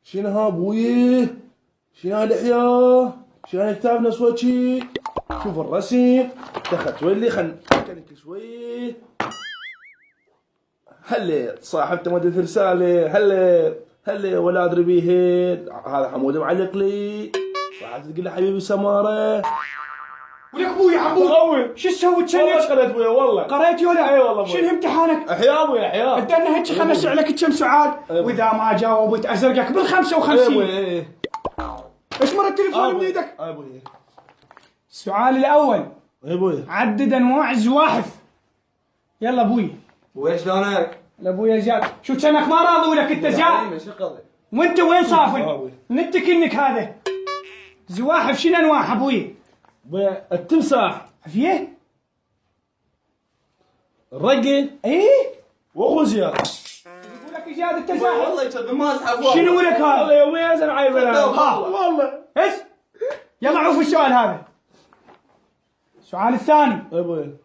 شنو ها ابوي؟ شنو هالحياه؟ شنو هالكتاب نسوتشي؟ شوف الرسم دخلت ولي خل نكلك شوي. هلا صاحبت مدة رسالة. هلا ولا ادري بيه. هذا حمود معلق لي. راح تقول له حبيبي سماره. ولك ابوي عبود شو سويت والله قريت ابويا والله. قريت ولا؟ اي والله شنو امتحانك؟ احياء ابويا احياء. انت انه هيك خلنا نسع لك كم سؤال واذا ما جاوبت ازرقك بال 55. اي اشمر التليفون من ايدك. ابويا السؤال الاول ابويا عدد انواع الزواحف. يلا ابوي. وين شلونك؟ لابويا زاد شو كانك ما راضي ولك انت زاد. شو قضي؟ وانت وين صافن؟ نتكنك هذا. زواحف شنو انواع ابوي؟ ابويا التمساح فيه؟ الرقي ايه؟ واخو زياد. يقول لك زياد التمساح. والله يكذب ما ازحف. شنو لك هذا؟ والله يا ابويا زين عيب ها والله. ايش؟ يلا عوف السؤال هذا. السؤال الثاني ابويا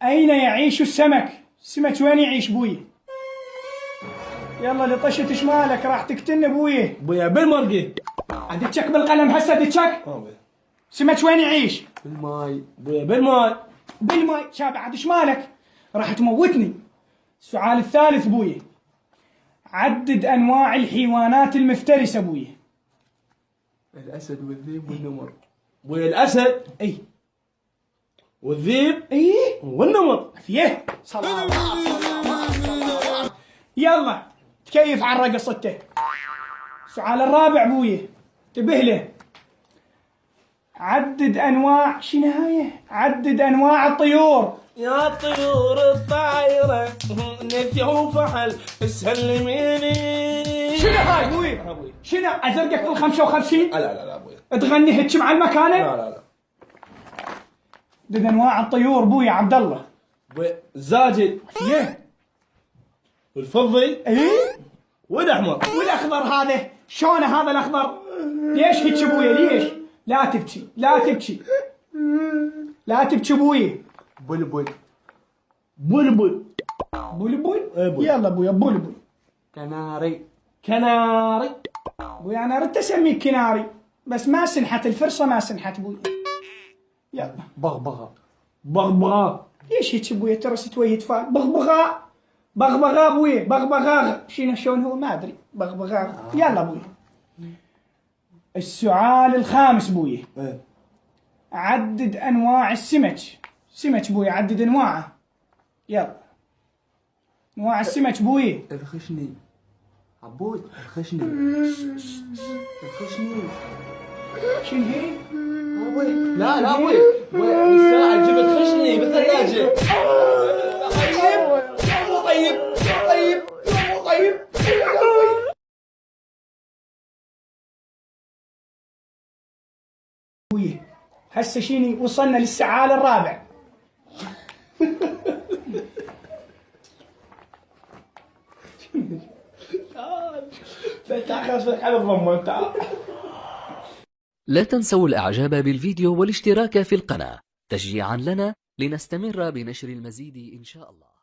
أين يعيش السمك؟ السمك وين يعيش بوي؟ يلا اللي طشت شمالك راح تقتلن بوي. ابويا بالمرقي. ادتشك بالقلم هسه ادتشك. ابويا سمك وين يعيش؟ بالماي. ابويا بالماء. بالماء. شاب عاد شمالك راح تموتني. السؤال الثالث بوي عدد انواع الحيوانات المفترسه بوي. الاسد والذئب والنمر. ابويا الاسد اي والذيب اي والنمر. فيه صلاة. يلا تكيف عن رقصته. السؤال الرابع بوي انتبه له. عدد انواع شنو هاي؟ عدد انواع الطيور. يا طيور الطايرة نفي وفحل سلميني. شنو هاي بوي؟ ابوي شنو ازرقك بال 55؟ لا ابويا. تغني هيك مع المكانه؟ لا عدد انواع الطيور بوي عبد الله. ابويا الزاجل فيه؟ والفضي ايه؟ والاحمر. والاخضر هذا شلونه هذا الاخضر؟ ليش هيك بوي ليش؟ لا تبكي لا تبكي لا تبكي بوي. بلبل. بلبل. بلبل؟ إيه بوي. يلا بويا بلبل. كناري. كناري. بويا انا ردت اسميك كناري بس ما سنحت الفرصه ما سنحت بويا. يلا بغبغه. بغبغاء. ليش هيك بويا ترى ستوي تفاء بغبغاء. بغبغاء بويا بغبغاء شنو شلون هو ما ادري بغبغاء. يلا بويا. السؤال الخامس بويا ايه عدد انواع السمك. سمك بويا عدد انواعه. يلا انواع السمك بويا. الخشني. عبود الخشني. الخشني. شنو هي؟ ابوي لا ابوي من ساعة جبت خشني بالثلاجة. طيب. بويا هسه شيني وصلنا للسعال الرابع. لا تنسوا الإعجاب بالفيديو والاشتراك في القناة تشجيعا لنا لنستمر بنشر المزيد إن شاء الله.